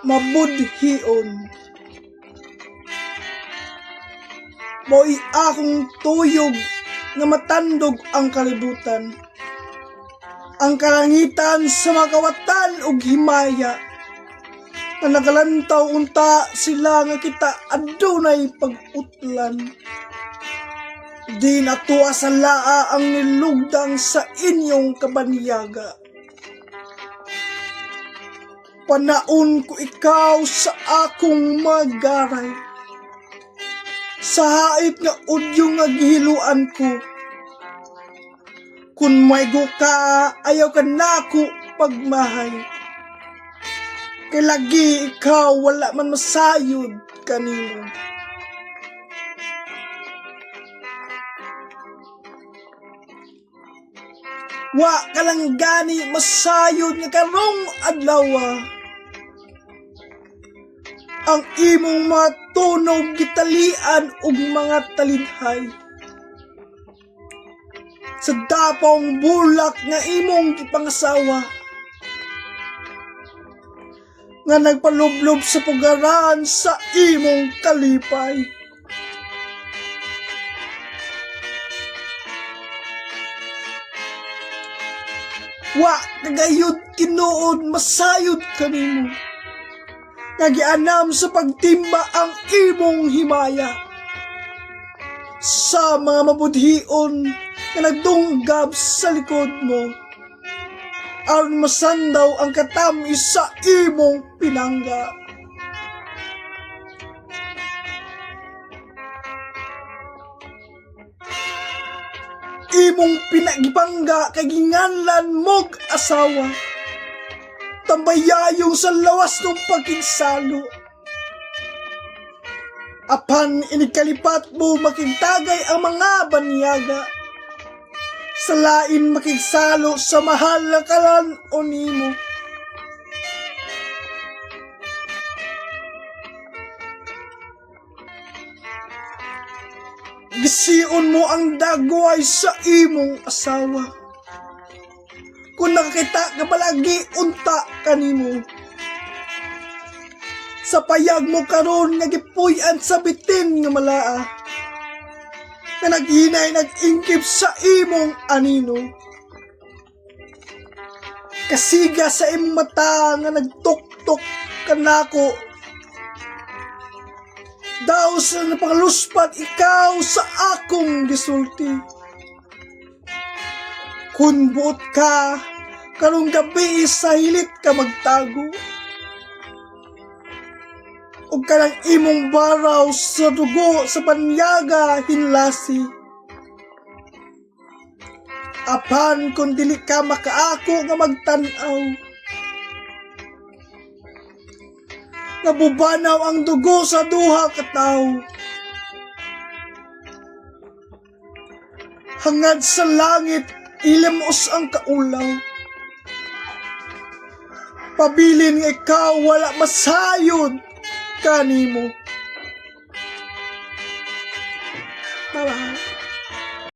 mabudhion. Mo'y akong tuyog nga matandog ang kalibutan. Ang kalangitan sa makawatan ug himaya. Na nagalantaw unta sila nga kita adunay pag-utlan. Di natuwa sa laa ang nilugdang sa inyong kabanyaga. Panaon ko ikaw sa akong magaray. Sa hait nga udyo nga gihiluan ko. Kung maygo ka, ayaw ka nako pagmahay. Kay lagi ikaw wala man masayod kanino. Wa ka lang gani masayod nga karong adlaw. Ang imong mga tunog gitalian ug mga talinhay. Sa dapong bulak nga imong gipangasawa. Nga nagpalublob sa pugaran sa imong kalipay. Wa kagayod tinuod masayod kanimo. Nagianam sa pagtimba ang imong himaya. Sa mga mabudhion na nagdunggab sa likod mo. Aron masandaw ang katamis sa imong pinangga. Imong pinagipangga kay ginganlan mog asawa. Tambayayong sa lawas ng pagkinsalo. Apan inikalipat mo makigtagay ang mga banyaga. Sa lain makigsalo sa mahal na kalan-on nimo. Gisiun mo ang dagway sa imong asawa. Kung nakakita ka palagi unta kanimo. Sa payag mo karon nga gipuy-an sa bitin nga malaa. Na naghinay nag-ingkip sa imong anino. Kasiga sa imong mata nga nagtuktok kanako. Daw sa napangaluspat ikaw sa akong gisulti. Kung buot ka, karong gabi sa hilit ka magtago. O kanang imong baraw sa dugo sa panyaga hinlasi. Apan kung dili ka makaako nga magtanaw. Nabubanaw ang dugo sa duha ka tawo. Hangad sa langit ilimos ang kaulaw. Pabilin nga ikaw wala masayod kanimo. Bye-bye.